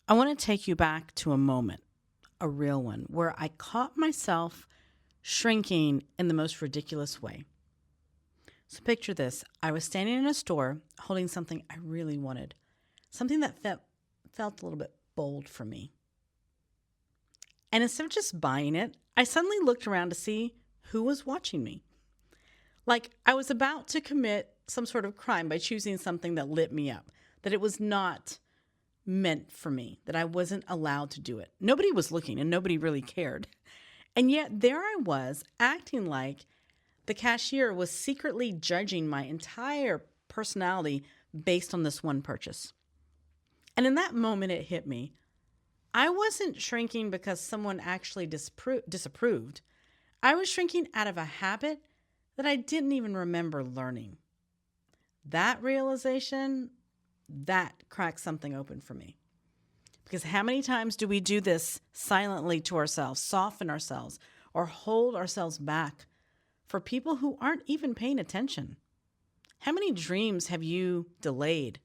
I want to take you back to a moment, a real one, where I caught myself shrinking in the most ridiculous way. So picture this. I was standing in a store holding something I really wanted, something that felt a little bit bold for me. And instead of just buying it, I suddenly looked around to see who was watching me. Like I was about to commit some sort of crime by choosing something that lit me up, that it was not meant for me, that I wasn't allowed to do it. Nobody was looking and nobody really cared. And yet there I was acting like the cashier was secretly judging my entire personality based on this one purchase. And in that moment, it hit me. I wasn't shrinking because someone actually disapproved. I was shrinking out of a habit that I didn't even remember learning. That realization, that cracked something open for me. Because how many times do we do this silently to ourselves, soften ourselves, or hold ourselves back for people who aren't even paying attention? How many dreams have you delayed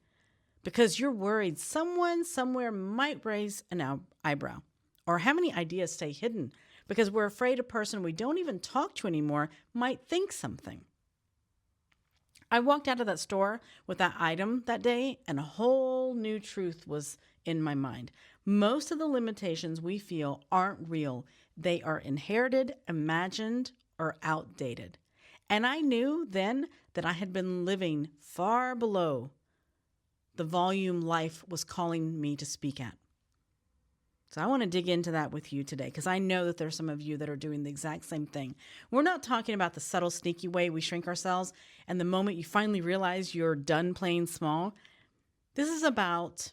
because you're worried someone somewhere might raise an eyebrow? Or how many ideas stay hidden because we're afraid a person we don't even talk to anymore might think something? I walked out of that store with that item that day, and a whole new truth was in my mind. Most of the limitations we feel aren't real, they are inherited, imagined, or outdated. And I knew then that I had been living far below the volume life was calling me to speak at. So I want to dig into that with you today because I know that there's some of you that are doing the exact same thing. We're not talking about the subtle, sneaky way we shrink ourselves and the moment you finally realize you're done playing small. This is about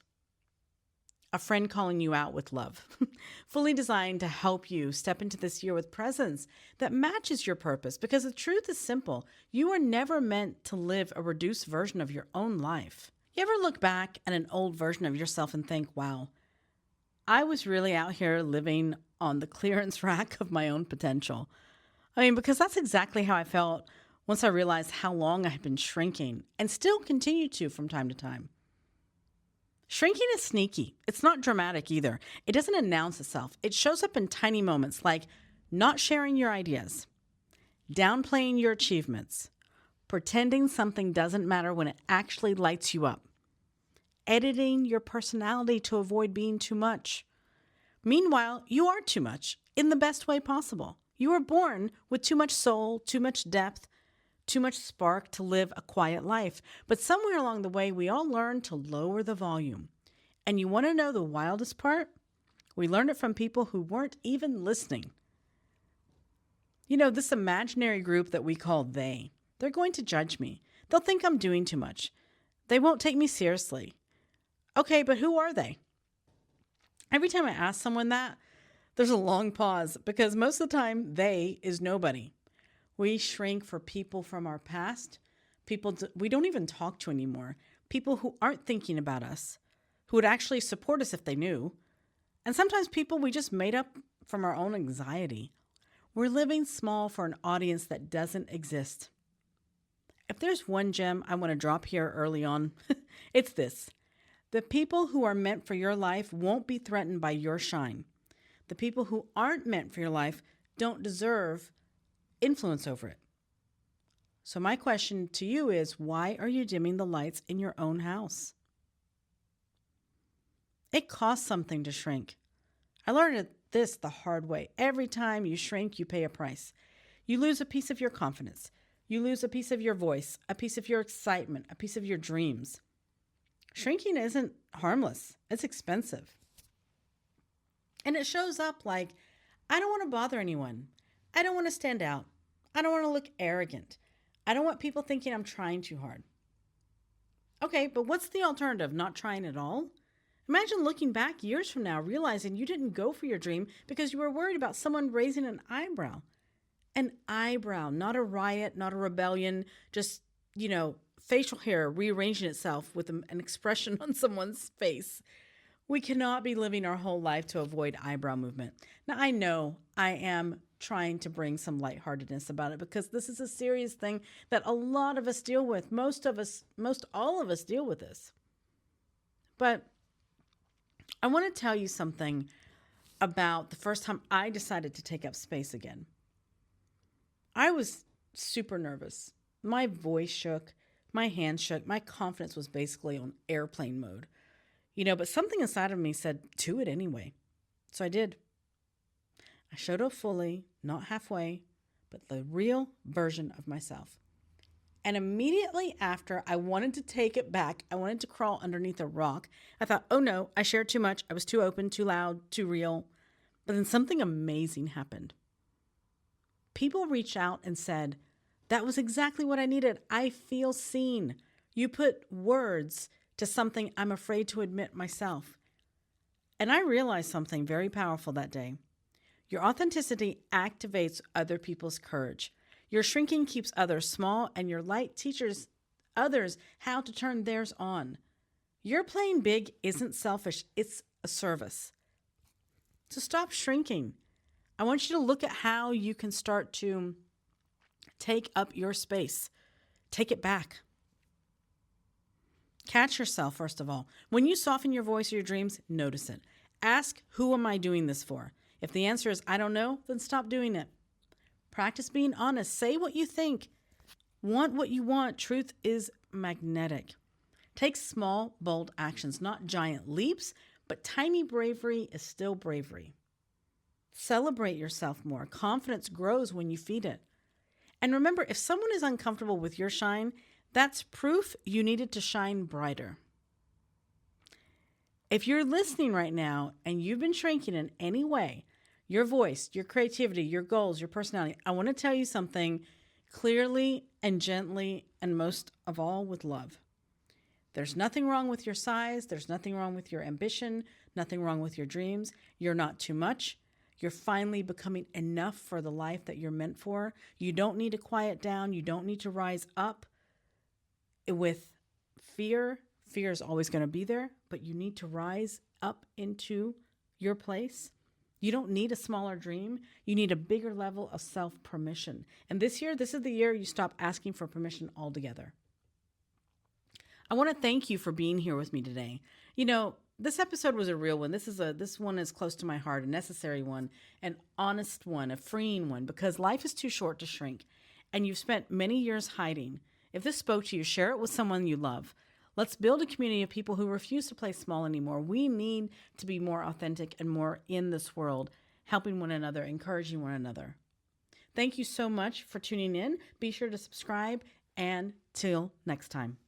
a friend calling you out with love, fully designed to help you step into this year with presence that matches your purpose. Because the truth is simple. You are never meant to live a reduced version of your own life. You ever look back at an old version of yourself and think, wow, I was really out here living on the clearance rack of my own potential? I mean, because that's exactly how I felt once I realized how long I had been shrinking and still continue to from time to time. Shrinking is sneaky. It's not dramatic either. It doesn't announce itself. It shows up in tiny moments like not sharing your ideas, downplaying your achievements, pretending something doesn't matter when it actually lights you up, editing your personality to avoid being too much. Meanwhile, you are too much in the best way possible. You were born with too much soul, too much depth, too much spark to live a quiet life. But somewhere along the way, we all learned to lower the volume. And you want to know the wildest part? We learned it from people who weren't even listening. You know, this imaginary group that we call they're going to judge me. They'll think I'm doing too much. They won't take me seriously. Okay, but who are they? Every time I ask someone that, there's a long pause because most of the time, they is nobody. We shrink for people from our past, people we don't even talk to anymore, people who aren't thinking about us, who would actually support us if they knew, and sometimes people we just made up from our own anxiety. We're living small for an audience that doesn't exist. If there's one gem I want to drop here early on, it's this. The people who are meant for your life won't be threatened by your shine. The people who aren't meant for your life don't deserve influence over it. So my question to you is, why are you dimming the lights in your own house? It costs something to shrink. I learned this the hard way. Every time you shrink, you pay a price. You lose a piece of your confidence. You lose a piece of your voice, a piece of your excitement, a piece of your dreams. Shrinking isn't harmless. It's expensive. And it shows up like, I don't want to bother anyone. I don't want to stand out. I don't want to look arrogant. I don't want people thinking I'm trying too hard. Okay, but what's the alternative? Not trying at all? Imagine looking back years from now, realizing you didn't go for your dream because you were worried about someone raising an eyebrow. An eyebrow, not a riot, not a rebellion, just, facial hair rearranging itself with an expression on someone's face. We cannot be living our whole life to avoid eyebrow movement. Now, I know I am trying to bring some lightheartedness about it because this is a serious thing that a lot of us deal with. Most all of us deal with this. But I want to tell you something about the first time I decided to take up space again. I was super nervous. My voice shook, my hands shook, my confidence was basically on airplane mode. But something inside of me said, do it anyway. So I did. I showed up fully, not halfway, but the real version of myself. And immediately after, I wanted to take it back. I wanted to crawl underneath a rock. I thought, oh no, I shared too much. I was too open, too loud, too real. But then something amazing happened. People reached out and said, that was exactly what I needed. I feel seen. You put words to something I'm afraid to admit myself. And I realized something very powerful that day. Your authenticity activates other people's courage. Your shrinking keeps others small, and your light teaches others how to turn theirs on. Your playing big isn't selfish, it's a service. So stop shrinking. I want you to look at how you can start to take up your space. Take it back. Catch yourself, first of all. When you soften your voice or your dreams, notice it. Ask, who am I doing this for? If the answer is, I don't know, then stop doing it. Practice being honest. Say what you think. Want what you want. Truth is magnetic. Take small, bold actions, not giant leaps, but tiny bravery is still bravery. Celebrate yourself more. Confidence grows when you feed it. And remember, if someone is uncomfortable with your shine, that's proof you needed to shine brighter. If you're listening right now and you've been shrinking in any way, your voice, your creativity, your goals, your personality, I want to tell you something clearly and gently, and most of all with love. There's nothing wrong with your size. There's nothing wrong with your ambition, nothing wrong with your dreams. You're not too much. You're finally becoming enough for the life that you're meant for. You don't need to quiet down. You don't need to rise up with fear. Fear is always going to be there, but you need to rise up into your place. You don't need a smaller dream. You need a bigger level of self-permission. And this year, this is the year you stop asking for permission altogether. I want to thank you for being here with me today. This episode was a real one. This one is close to my heart, a necessary one, an honest one, a freeing one, because life is too short to shrink, and you've spent many years hiding. If this spoke to you, share it with someone you love. Let's build a community of people who refuse to play small anymore. We need to be more authentic and more in this world, helping one another, encouraging one another. Thank you so much for tuning in. Be sure to subscribe, and till next time.